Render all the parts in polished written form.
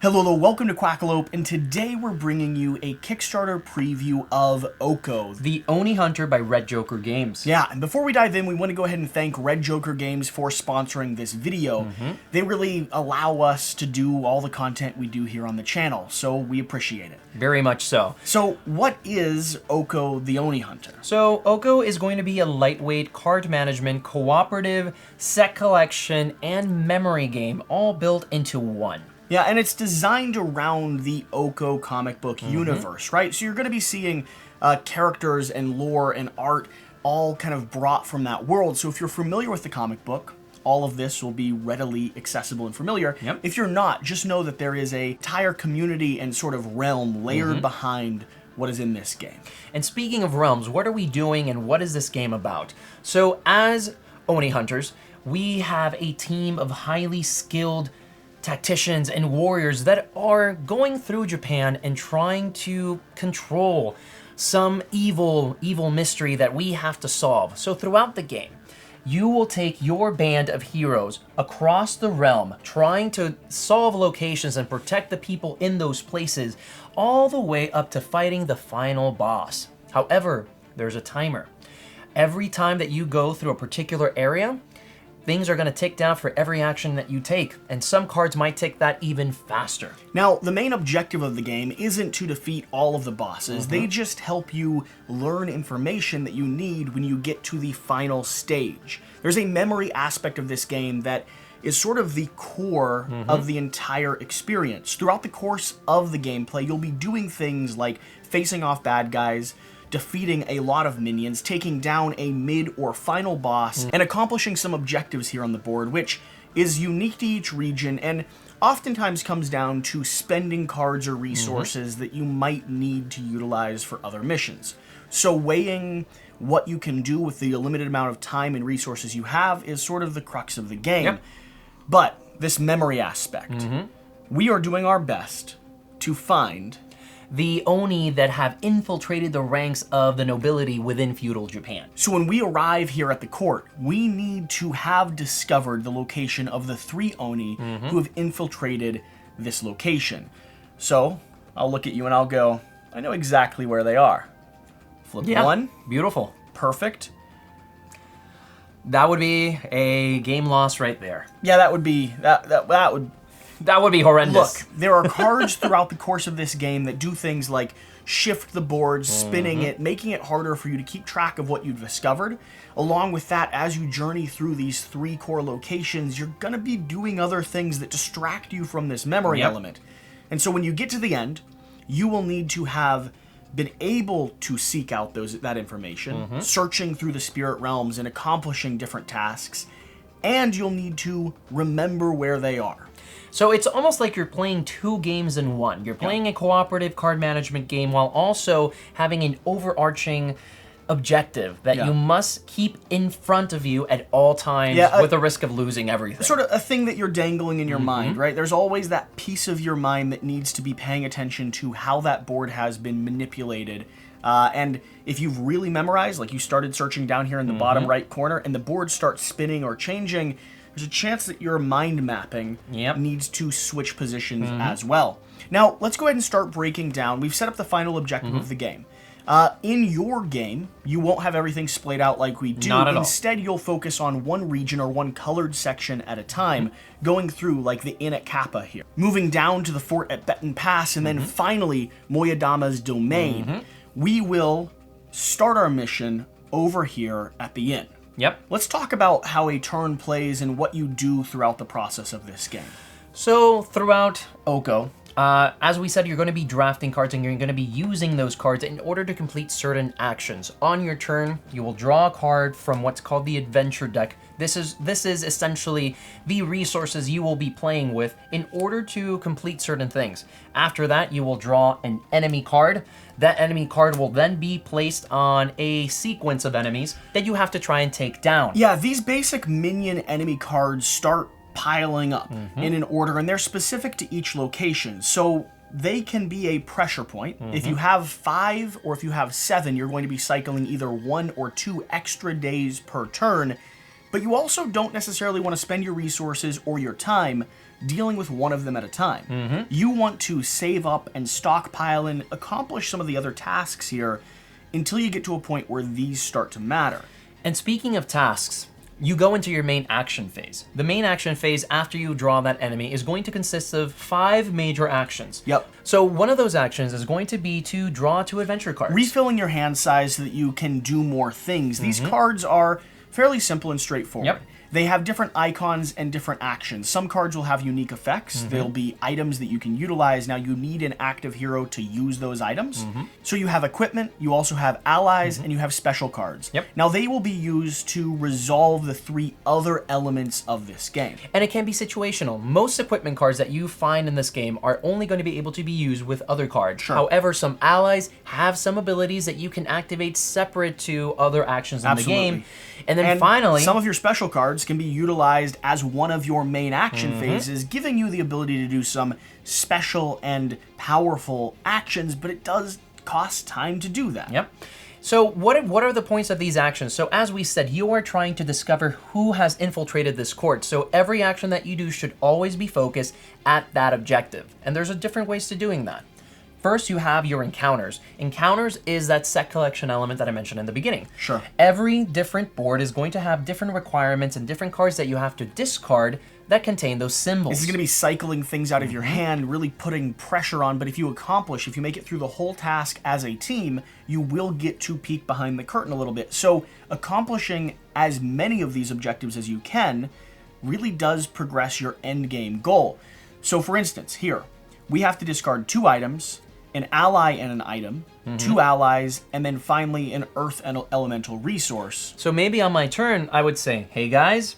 Hello, welcome to Quackalope, and today we're bringing you a Kickstarter preview of Okko. The Oni Hunter by Red Joker Games. Yeah, and before we dive in, we want to go ahead and thank Red Joker Games for sponsoring this video. They really allow us to do all the content we do here on the channel, so we appreciate it. Very much so. So, what is Okko the Oni Hunter? So, Okko is going to be a lightweight card management, cooperative, set collection, and memory game all built into one. Yeah, and it's designed around the Okko comic book universe, right? So you're going to be seeing characters and lore and art all kind of brought from that world. So if you're familiar with the comic book, all of this will be readily accessible and familiar. Yep. If you're not, just know that there is a entire community and sort of realm layered behind what is in this game. And speaking of realms, what are we doing and what is this game about? So as Oni Hunters, we have a team of highly skilled tacticians and warriors that are going through Japan and trying to control some evil mystery that we have to solve. So throughout the game, you will take your band of heroes across the realm, trying to solve locations and protect the people in those places, all the way up to fighting the final boss. However, there's a timer. Every time that you go through a particular area, things are going to tick down for every action that you take, and some cards might take that even faster. Now, the main objective of the game isn't to defeat all of the bosses. They just help you learn information that you need when you get to the final stage. There's a memory aspect of this game that is sort of the core of the entire experience. Throughout the course of the gameplay, you'll be doing things like facing off bad guys, defeating a lot of minions, taking down a mid or final boss, and accomplishing some objectives here on the board, which is unique to each region and oftentimes comes down to spending cards or resources that you might need to utilize for other missions. So weighing what you can do with the limited amount of time and resources you have is sort of the crux of the game. Yep. But this memory aspect, we are doing our best to find the Oni that have infiltrated the ranks of the nobility within feudal Japan. So when we arrive here at the court, we need to have discovered the location of the 3 Oni who have infiltrated this location. So I'll look at you and I'll go, I know exactly where they are. Flip 1. Beautiful. Perfect. That would be a game loss right there. Yeah, that would be, That would be horrendous. Look, there are cards throughout the course of this game that do things like shift the board, spinning it, making it harder for you to keep track of what you've discovered. Along with that, as you journey through these 3 core locations, you're going to be doing other things that distract you from this memory element. And so when you get to the end, you will need to have been able to seek out that information, searching through the spirit realms and accomplishing different tasks, and you'll need to remember where they are. So it's almost like you're playing 2 games in one. You're playing a cooperative card management game while also having an overarching objective that you must keep in front of you at all times with the risk of losing everything. Sort of a thing that you're dangling in your mind, right? There's always that piece of your mind that needs to be paying attention to how that board has been manipulated. And if you've really memorized, like you started searching down here in the bottom right corner and the board starts spinning or changing, there's a chance that your mind mapping needs to switch positions as well. Now, let's go ahead and start breaking down. We've set up the final objective of the game. In your game, you won't have everything splayed out like we do. Not at all. Instead, you'll focus on one region or one colored section at a time, going through like the inn at Kappa here, moving down to the fort at Beton Pass, and then finally Moyadama's domain. We will start our mission over here at the inn. Yep. Let's talk about how a turn plays and what you do throughout the process of this game. So throughout Okko, as we said, you're going to be drafting cards and you're going to be using those cards in order to complete certain actions. On your turn, you will draw a card from what's called the adventure deck. This is essentially the resources you will be playing with in order to complete certain things. After that, you will draw an enemy card. That enemy card will then be placed on a sequence of enemies that you have to try and take down. Yeah, these basic minion enemy cards start piling up in an order, and they're specific to each location. So they can be a pressure point. If you have 5 or if you have 7, you're going to be cycling either 1 or 2 extra days per turn. But you also don't necessarily want to spend your resources or your time dealing with one of them at a time. You want to save up and stockpile and accomplish some of the other tasks here until you get to a point where these start to matter. And speaking of tasks, you go into your main action phase. The main action phase after you draw that enemy is going to consist of 5 major actions. Yep. So one of those actions is going to be to draw 2 adventure cards. Refilling your hand size so that you can do more things. These cards are fairly simple and straightforward. Yep. They have different icons and different actions. Some cards will have unique effects. They'll be items that you can utilize. Now, you need an active hero to use those items. So you have equipment, you also have allies, and you have special cards. Yep. Now, they will be used to resolve the 3 other elements of this game. And it can be situational. Most equipment cards that you find in this game are only going to be able to be used with other cards. Sure. However, some allies have some abilities that you can activate separate to other actions in the game. And then finally, some of your special cards can be utilized as one of your main action phases, giving you the ability to do some special and powerful actions, but it does cost time to do that. Yep. So what are the points of these actions? So as we said, you are trying to discover who has infiltrated this court. So every action that you do should always be focused at that objective. And there's different ways to doing that. First, you have your encounters. Encounters is that set collection element that I mentioned in the beginning. Sure. Every different board is going to have different requirements and different cards that you have to discard that contain those symbols. This is going to be cycling things out of your hand, really putting pressure on, but if you make it through the whole task as a team, you will get to peek behind the curtain a little bit. So accomplishing as many of these objectives as you can really does progress your end game goal. So for instance, here, we have to discard 2 items, an ally and an item, 2 allies, and then finally an earth and elemental resource. So maybe on my turn, I would say, hey guys,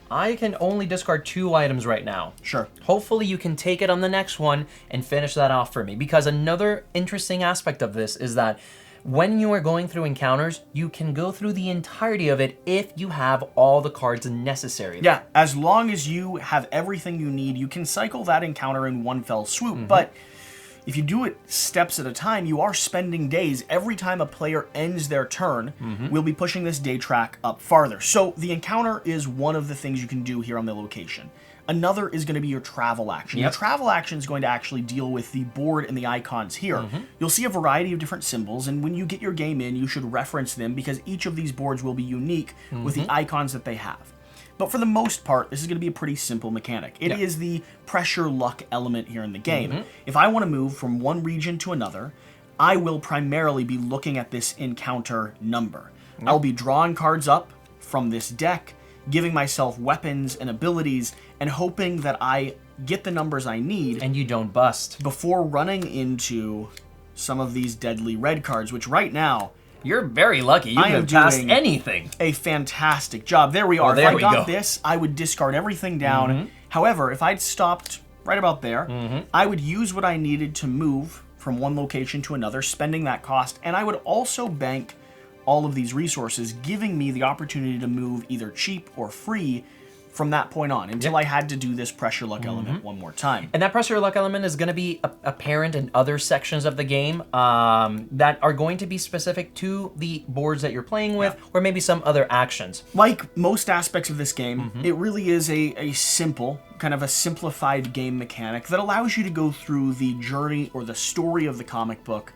I can only discard 2 items right now. Sure. Hopefully you can take it on the next one and finish that off for me. Because another interesting aspect of this is that when you are going through encounters, you can go through the entirety of it if you have all the cards necessary. Yeah, as long as you have everything you need, you can cycle that encounter in one fell swoop. But if you do it steps at a time, you are spending days. Every time a player ends their turn, we'll be pushing this day track up farther. So the encounter is one of the things you can do here on the location. Another is going to be your travel action. Yep. Your travel action is going to actually deal with the board and the icons here. You'll see a variety of different symbols, and when you get your game in, you should reference them because each of these boards will be unique with the icons that they have. But for the most part, this is going to be a pretty simple mechanic. It is the pressure luck element here in the game. If I want to move from one region to another, I will primarily be looking at this encounter number. I'll be drawing cards up from this deck, giving myself weapons and abilities, and hoping that I get the numbers I need. And you don't bust. Before running into some of these deadly red cards, which right now, You're very lucky. You I could am have passed doing anything. a fantastic job. There we are. there if we I go. got this, I would discard everything down. However, if I'd stopped right about there, I would use what I needed to move from one location to another, spending that cost, and I would also bank all of these resources, giving me the opportunity to move either cheap or free from that point on, until I had to do this pressure luck element one more time. And that pressure luck element is going to be apparent in other sections of the game that are going to be specific to the boards that you're playing with, or maybe some other actions. Like most aspects of this game, it really is a simple, kind of a simplified game mechanic that allows you to go through the journey or the story of the comic book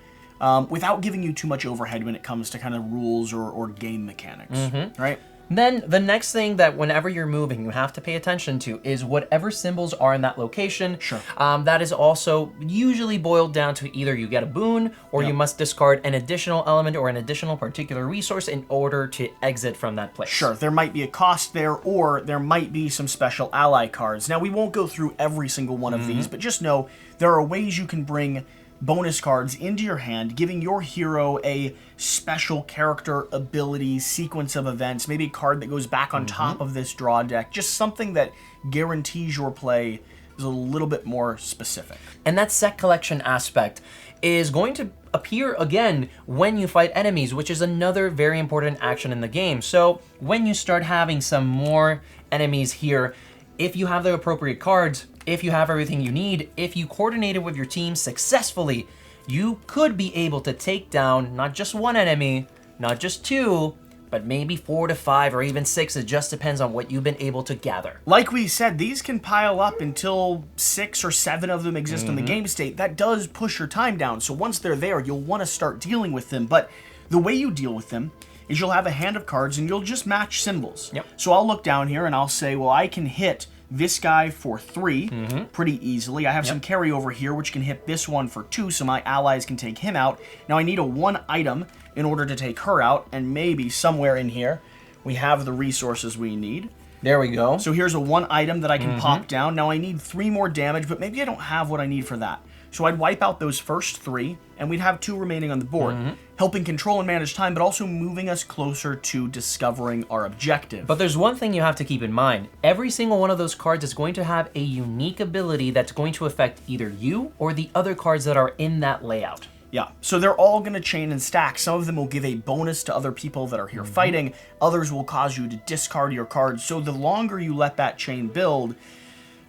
without giving you too much overhead when it comes to kind of rules or game mechanics, right? Then the next thing that whenever you're moving, you have to pay attention to is whatever symbols are in that location. Sure. That is also usually boiled down to either you get a boon or you must discard an additional element or an additional particular resource in order to exit from that place. Sure, there might be a cost there, or there might be some special ally cards. Now, we won't go through every single one of these, but just know there are ways you can bring bonus cards into your hand, giving your hero a special character ability sequence of events, maybe a card that goes back on top of this draw deck, just something that guarantees your play is a little bit more specific. And that set collection aspect is going to appear again when you fight enemies, which is another very important action in the game. So when you start having some more enemies here, if you have the appropriate cards, if you have everything you need, if you coordinated with your team successfully, you could be able to take down not just one enemy, not just two, but maybe 4 to 5 or even 6. It just depends on what you've been able to gather. Like we said, these can pile up until 6 or 7 of them exist in the game state. That does push your time down, so once they're there, you'll want to start dealing with them. But the way you deal with them is you'll have a hand of cards and you'll just match symbols. Yep. So I'll look down here and I'll say, well, I can hit this guy for 3 pretty easily. I have some carryover here which can hit this one for 2, so my allies can take him out. Now I need a 1 item in order to take her out, and maybe somewhere in here we have the resources we need. There we go. So here's a 1 item that I can pop down. Now I need 3 more damage, but maybe I don't have what I need for that. So I'd wipe out those first 3, and we'd have 2 remaining on the board, helping control and manage time, but also moving us closer to discovering our objective. But there's one thing you have to keep in mind. Every single one of those cards is going to have a unique ability that's going to affect either you or the other cards that are in that layout. Yeah, so they're all going to chain and stack. Some of them will give a bonus to other people that are here fighting. Others will cause you to discard your cards. So the longer you let that chain build,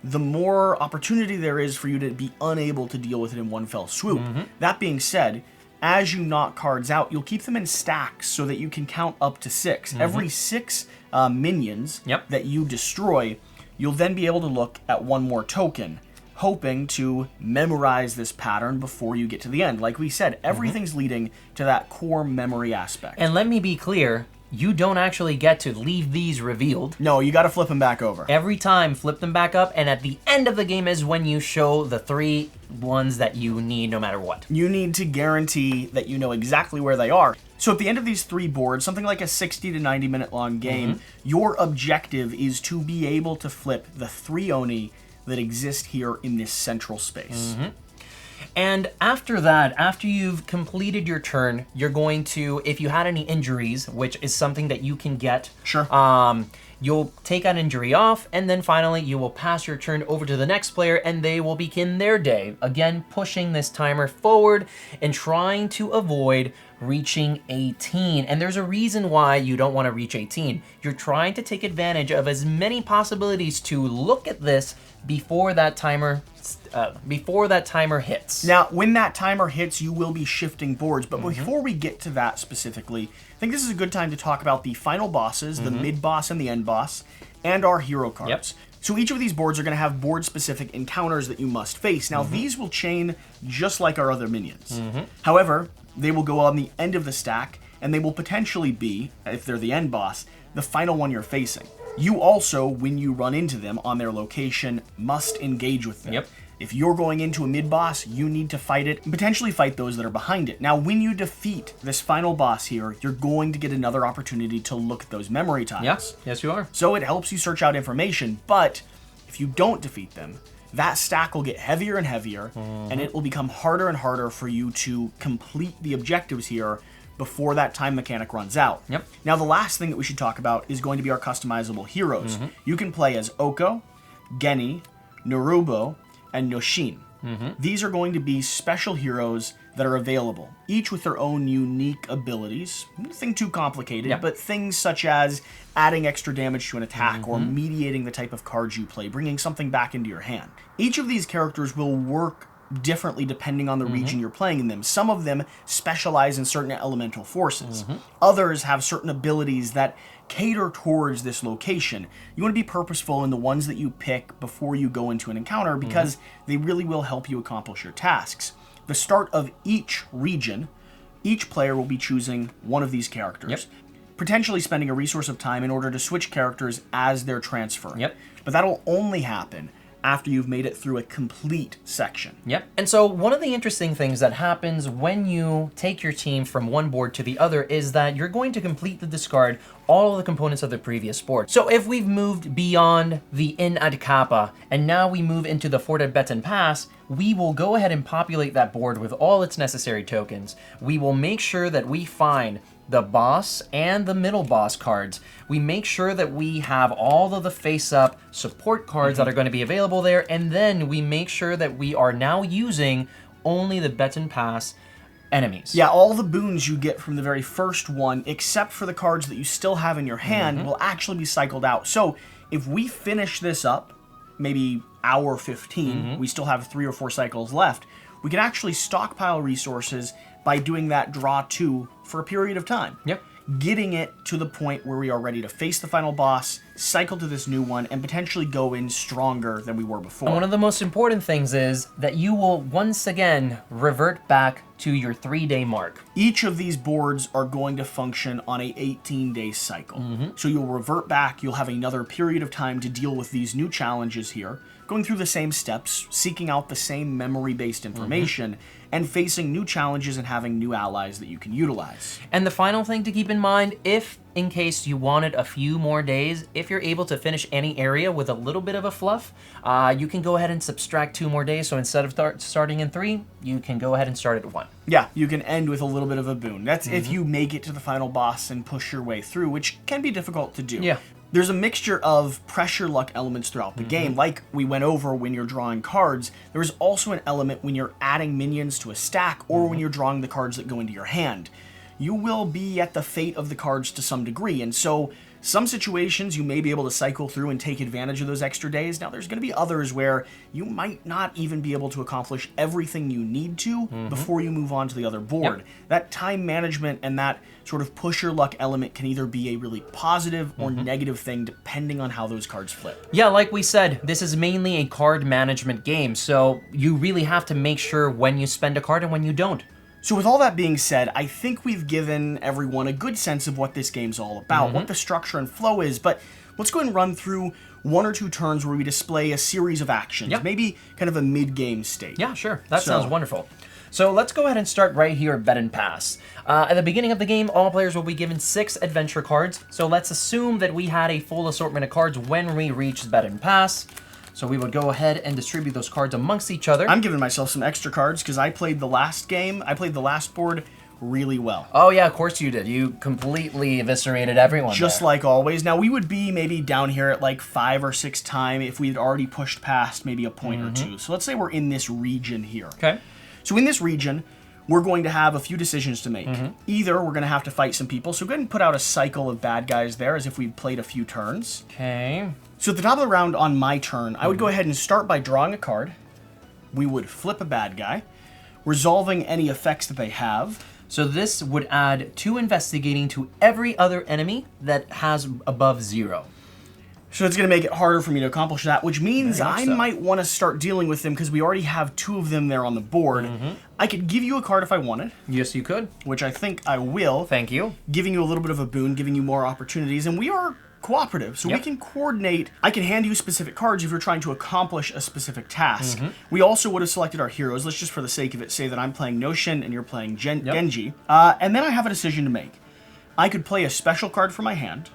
the more opportunity there is for you to be unable to deal with it in one fell swoop. That being said, as you knock cards out, you'll keep them in stacks so that you can count up to 6. Every 6 minions that you destroy, you'll then be able to look at 1 more token, hoping to memorize this pattern before you get to the end. Like we said, everything's leading to that core memory aspect. And let me be clear, you don't actually get to leave these revealed. No, you gotta flip them back over. Every time, flip them back up, and at the end of the game is when you show the 3 ones that you need no matter what. You need to guarantee that you know exactly where they are. So at the end of these 3 boards, something like a 60 to 90 minute long game, your objective is to be able to flip the 3 Oni that exist here in this central space. And after that, after you've completed your turn, you're going to, if you had any injuries, which is something that you can get, you'll take an injury off, and then finally you will pass your turn over to the next player, and they will begin their day. Again, pushing this timer forward and trying to avoid reaching 18. And there's a reason why you don't want to reach 18. You're trying to take advantage of as many possibilities to look at this before that timer hits. Now, when that timer hits, you will be shifting boards, but before we get to that specifically, I think this is a good time to talk about the final bosses, the mid-boss and the end boss, and our hero cards. So each of these boards are going to have board-specific encounters that you must face. Now, these will chain just like our other minions. However, they will go on the end of the stack, and they will potentially be, if they're the end boss, the final one you're facing. You also, when you run into them on their location, must engage with them. If you're going into a mid-boss, you need to fight it, and potentially fight those that are behind it. Now, when you defeat this final boss here, you're going to get another opportunity to look at those memory tiles. Yes, you are. So it helps you search out information, but if you don't defeat them, that stack will get heavier and heavier, and it will become harder and harder for you to complete the objectives here before that time mechanic runs out. Now, the last thing that we should talk about is going to be our customizable heroes. You can play as Okko, Geni, Narubo, and Yoshin. These are going to be special heroes that are available, each with their own unique abilities. Nothing too complicated, but things such as adding extra damage to an attack or mediating the type of cards you play, bringing something back into your hand. Each of these characters will work differently depending on the region you're playing in them. Some of them specialize in certain elemental forces. Others have certain abilities that cater towards this location. You want to be purposeful in the ones that you pick before you go into an encounter because they really will help you accomplish your tasks. The start of each region, each player will be choosing one of these characters, potentially spending a resource of time in order to switch characters as they're transferring. But that'll only happen after you've made it through a complete section. And so one of the interesting things that happens when you take your team from one board to the other is that you're going to completely discard all of the components of the previous board. So if we've moved beyond the Inn ad Kappa and now we move into the Fort at Beton Pass, we will go ahead and populate that board with all its necessary tokens. We will make sure that we find the boss and the middle boss cards. We make sure that we have all of the face-up support cards that are going to be available there, and then we make sure that we are now using only the Beton Pass enemies. Yeah, all the boons you get from the very first one, except for the cards that you still have in your hand, will actually be cycled out. So if we finish this up, maybe hour 15, we still have 3 or 4 cycles left, we can actually stockpile resources by doing that draw 2 for a period of time. getting it to the point where we are ready to face the final boss, cycle to this new one, and potentially go in stronger than we were before. And one of the most important things is that you will once again revert back to your 3-day mark. Each of these boards are going to function on a 18-day cycle. So you'll revert back, you'll have another period of time to deal with these new challenges here, going through the same steps, seeking out the same memory-based information, and facing new challenges and having new allies that you can utilize. And the final thing to keep in mind, if in case you wanted a few more days, if you're able to finish any area with a little bit of a fluff, you can go ahead and subtract 2 more days. So instead of starting in 3, you can go ahead and start at 1. Yeah, you can end with a little bit of a boon. That's if you make it to the final boss and push your way through, which can be difficult to do. Yeah. There's a mixture of pressure luck elements throughout the game, like we went over when you're drawing cards. There's also an element when you're adding minions to a stack or when you're drawing the cards that go into your hand. You will be at the fate of the cards to some degree, and so some situations you may be able to cycle through and take advantage of those extra days. Now there's going to be others where you might not even be able to accomplish everything you need to before you move on to the other board. Yep. That time management and that sort of push your luck element can either be a really positive or negative thing depending on how those cards flip. Yeah, like we said, this is mainly a card management game, so you really have to make sure when you spend a card and when you don't. So with all that being said, I think we've given everyone a good sense of what this game's all about, what the structure and flow is, but let's go ahead and run through 1 or 2 turns where we display a series of actions, maybe kind of a mid-game state. Yeah, sure. That sounds wonderful. So let's go ahead and start right here at Bet and Pass. At the beginning of the game, all players will be given 6 adventure cards, so let's assume that we had a full assortment of cards when we reached Bet and Pass. So we would go ahead and distribute those cards amongst each other. I'm giving myself some extra cards because I played the last game, I played the last board really well. Oh yeah, of course you did. You completely eviscerated everyone Just there. like always. Now we would be maybe down here at like 5 or 6 time if we had already pushed past maybe a point or 2. So let's say we're in this region here. Okay. So in this region, we're going to have a few decisions to make. Either we're going to have to fight some people, so go ahead and put out a cycle of bad guys there as if we'd played a few turns. Okay. So at the top of the round on my turn, I would go ahead and start by drawing a card. We would flip a bad guy, resolving any effects that they have. So this would add 2 investigating to every other enemy that has above 0. So it's going to make it harder for me to accomplish that, which means Very much I so. might want to start dealing with them because we already have 2 of them there on the board. I could give you a card if I wanted, Yes, you could. which I think I will, Thank you. giving you a little bit of a boon, giving you more opportunities, and we are cooperative, so we can coordinate. I can hand you specific cards if you're trying to accomplish a specific task. We also would have selected our heroes. Let's just, for the sake of it, say that I'm playing Noshin and you're playing Genji. And then I have a decision to make. I could play a special card from my hand.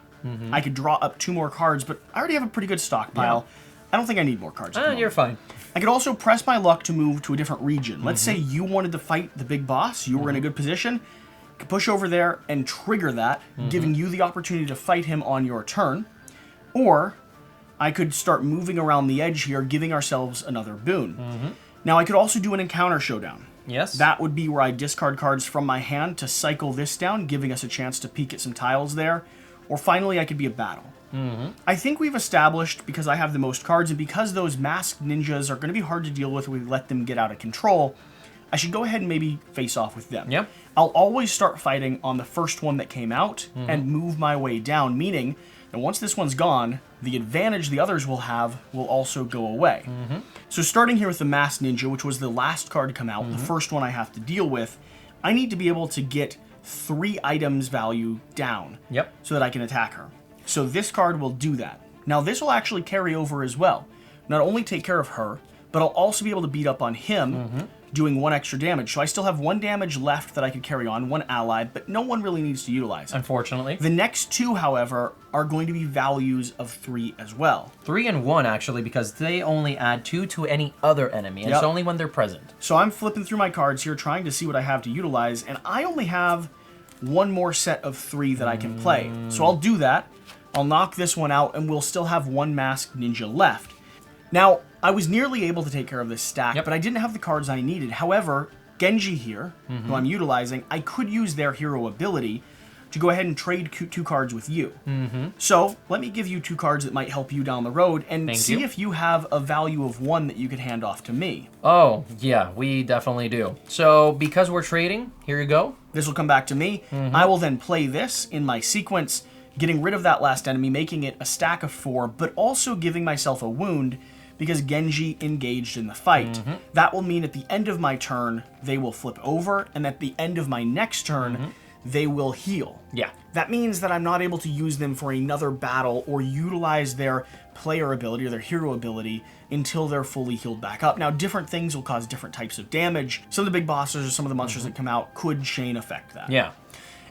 I could draw up 2 more cards, but I already have a pretty good stockpile. I don't think I need more cards. at the moment. You're fine. I could also press my luck to move to a different region. Let's say you wanted to fight the big boss, you were in a good position, could push over there and trigger that, giving you the opportunity to fight him on your turn. Or I could start moving around the edge here, giving ourselves another boon. Now I could also do an encounter showdown. Yes. That would be where I discard cards from my hand to cycle this down, giving us a chance to peek at some tiles there. Or finally, I could be a battle. I think we've established, because I have the most cards, and because those masked ninjas are going to be hard to deal with when we let them get out of control, I should go ahead and maybe face off with them. Yep. I'll always start fighting on the first one that came out and move my way down, meaning that once this one's gone, the advantage the others will have will also go away. So starting here with the masked ninja, which was the last card to come out, the first one I have to deal with, I need to be able to get 3 items value down so that I can attack her. So this card will do that. Now this will actually carry over as well. Not only take care of her, but I'll also be able to beat up on him, doing 1 extra damage. So I still have 1 damage left that I could carry on, 1 ally, but no one really needs to utilize it. Unfortunately. The next 2, however, are going to be values of 3 as well. 3 and 1, actually, because they only add 2 to any other enemy, and it's only when they're present. So I'm flipping through my cards here, trying to see what I have to utilize, and I only have 1 more set of 3 that I can play. So I'll do that. I'll knock this one out, and we'll still have 1 masked ninja left. Now, I was nearly able to take care of this stack, but I didn't have the cards I needed. However, Genji here, who I'm utilizing, I could use their hero ability to go ahead and trade 2 cards with you. So, let me give you 2 cards that might help you down the road, and see if you have a value of 1 that you could hand off to me. Oh, yeah, we definitely do. So, because we're trading, here you go. This will come back to me. I will then play this in my sequence, getting rid of that last enemy, making it a stack of 4, but also giving myself a wound because Genji engaged in the fight. That will mean at the end of my turn, they will flip over, and at the end of my next turn, they will heal. Yeah. That means that I'm not able to use them for another battle or utilize their player ability or their hero ability until they're fully healed back up. Now, different things will cause different types of damage. Some of the big bosses or some of the monsters that come out could chain affect that. Yeah.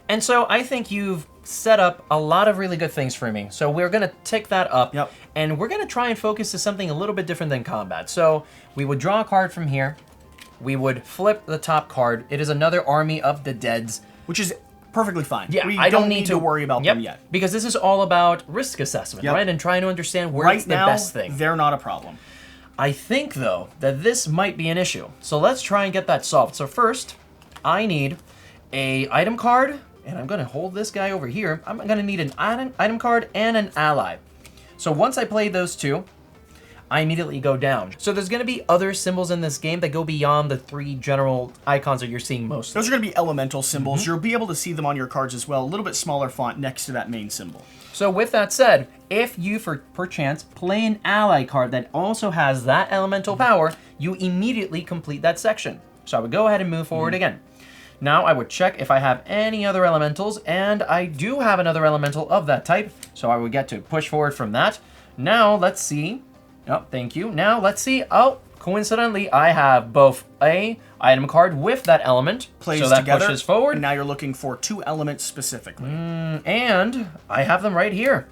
And so I think you've set up a lot of really good things for me. So we're going to tick that up. Yep. And we're going to try and focus to something a little bit different than combat. So we would draw a card from here. We would flip the top card. It is another Army of the Deads. Which is perfectly fine. Yeah, we I don't need to worry about them yet. Because this is all about risk assessment, right? And trying to understand where's the best thing. They're not a problem. I think, though, that this might be an issue. So let's try and get that solved. So first, I need a item card, and I'm going to hold this guy over here. I'm going to need an item card and an ally. So once I play those two, I immediately go down. So there's going to be other symbols in this game that go beyond the 3 general icons that you're seeing most. Those are going to be elemental symbols. You'll be able to see them on your cards as well. A little bit smaller font next to that main symbol. So with that said, if you, for perchance, play an ally card that also has that elemental power, you immediately complete that section. So I would go ahead and move forward again. Now I would check if I have any other elementals, and I do have another elemental of that type, so I would get to push forward from that. Now let's see. Oh, thank you. Now let's see. Oh, coincidentally, I have both a item card with that element, Plays so that together, pushes forward. And now you're looking for 2 elements specifically. And I have them right here.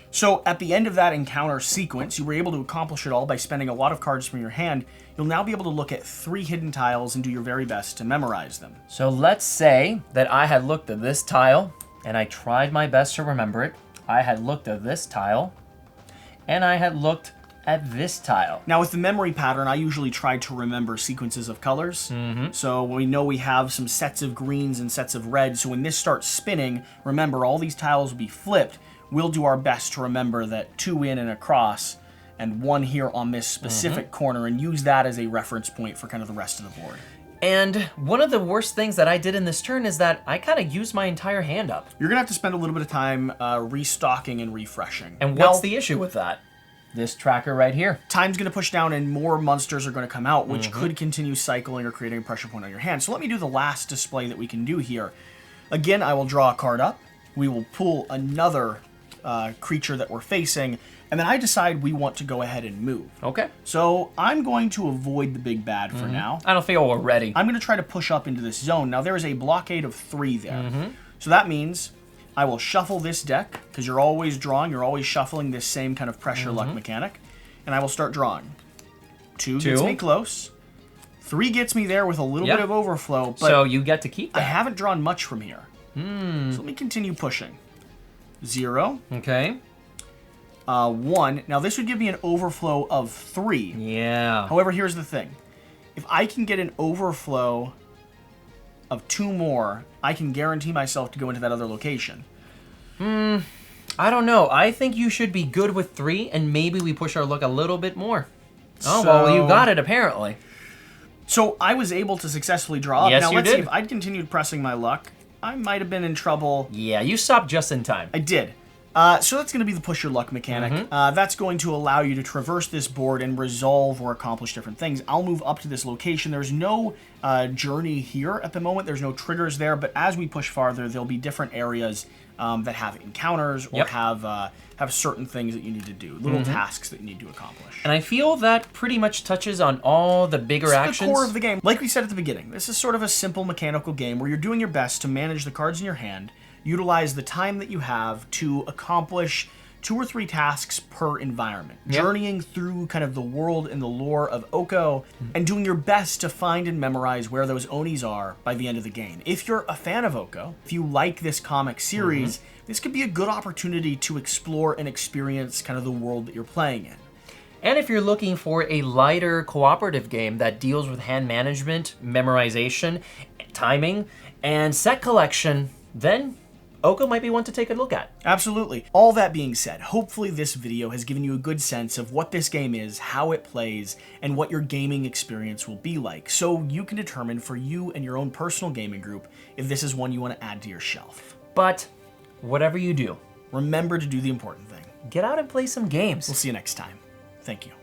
So at the end of that encounter sequence, you were able to accomplish it all by spending a lot of cards from your hand. You'll now be able to look at 3 hidden tiles and do your very best to memorize them. So let's say that I had looked at this tile, and I tried my best to remember it. I had looked at this tile, and I had looked at this tile. Now with the memory pattern, I usually try to remember sequences of colors. So we know we have some sets of greens and sets of reds. So when this starts spinning, remember all these tiles will be flipped. We'll do our best to remember that 2 in and across and 1 here on this specific corner and use that as a reference point for kind of the rest of the board. And one of the worst things that I did in this turn is that I kind of used my entire hand up. You're going to have to spend a little bit of time restocking and refreshing. And what's the issue with that? This tracker right here. Time's going to push down and more monsters are going to come out, which could continue cycling or creating a pressure point on your hand. So let me do the last display that we can do here. Again, I will draw a card up. We will pull another creature that we're facing, and then I decide we want to go ahead and move. Okay. So I'm going to avoid the big bad for now. I don't feel we're ready. I'm going to try to push up into this zone. Now there is a blockade of 3 there. So that means I will shuffle this deck, because you're always drawing, you're always shuffling this same kind of pressure luck mechanic, and I will start drawing. 2 gets me close. 3 gets me there with a little bit of overflow, but so you get to keep that. I haven't drawn much from here. So let me continue pushing. 0. Okay. 1. Now this would give me an overflow of 3. Yeah. However, here's the thing. If I can get an overflow of 2 more, I can guarantee myself to go into that other location. I don't know. I think you should be good with 3, and maybe we push our luck a little bit more. Oh, well, you got it, apparently. So I was able to successfully draw up. Yes, now you let's did. see, if I'd continued pressing my luck, I might have been in trouble. Yeah, you stopped just in time. I did. So that's going to be the push your luck mechanic. That's going to allow you to traverse this board and resolve or accomplish different things. I'll move up to this location. There's no journey here at the moment. There's no triggers there, but as we push farther, there'll be different areas that have encounters or have certain things that you need to do, little tasks that you need to accomplish. And I feel that pretty much touches on all the bigger actions. The core of the game. Like we said at the beginning, this is sort of a simple mechanical game where you're doing your best to manage the cards in your hand, utilize the time that you have to accomplish 2 or 3 tasks per environment, journeying through kind of the world and the lore of Okko, and doing your best to find and memorize where those Onis are by the end of the game. If you're a fan of Okko, if you like this comic series, this could be a good opportunity to explore and experience kind of the world that you're playing in. And if you're looking for a lighter cooperative game that deals with hand management, memorization, timing, and set collection, then Okko might be one to take a look at. Absolutely. All that being said, hopefully this video has given you a good sense of what this game is, how it plays, and what your gaming experience will be like, so you can determine for you and your own personal gaming group if this is one you want to add to your shelf. But whatever you do, remember to do the important thing. get out and play some games. We'll see you next time. Thank you.